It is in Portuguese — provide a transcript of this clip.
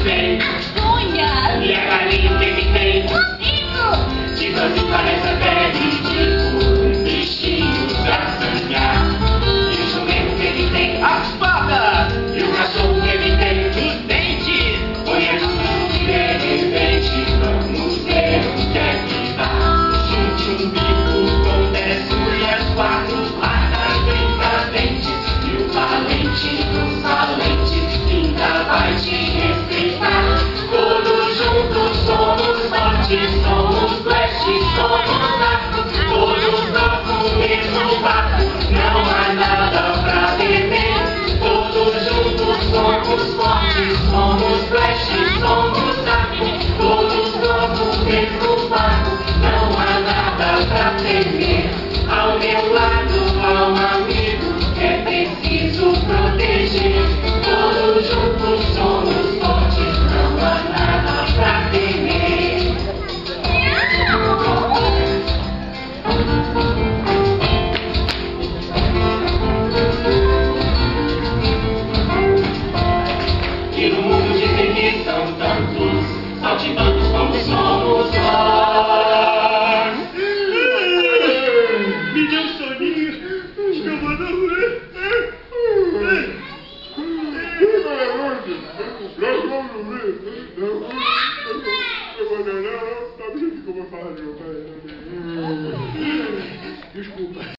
que tem? Unhas. E a galinha o que tem? Focinho. De tanto parece até ridículo, um bichinho pra sonhar. E o jumento o que tem? As patas. E o cachorro o que tem? Os dentes. Põe tudo de repente, vamos ver o que é que dá. Chute um bico com 10 unhas, 4 patas bem dentes. E o valente dos valentes ainda vai te respeitar. Todos juntos somos fortes, somos Flash, somos Arco. Todos no mesmo barco, não há nada pra temer. Todos juntos somos fortes, somos Flash, somos Arco. Todos no mesmo barco, não há nada pra temer. Ao meu lado há um amigo que é preciso proteger. Todos juntos somos fortes, não há nada pra temer. E no mundo dizem que são tantos saltimbancos como somos nós. Me deu soninho. Acho que eu vou dormir. Desculpa.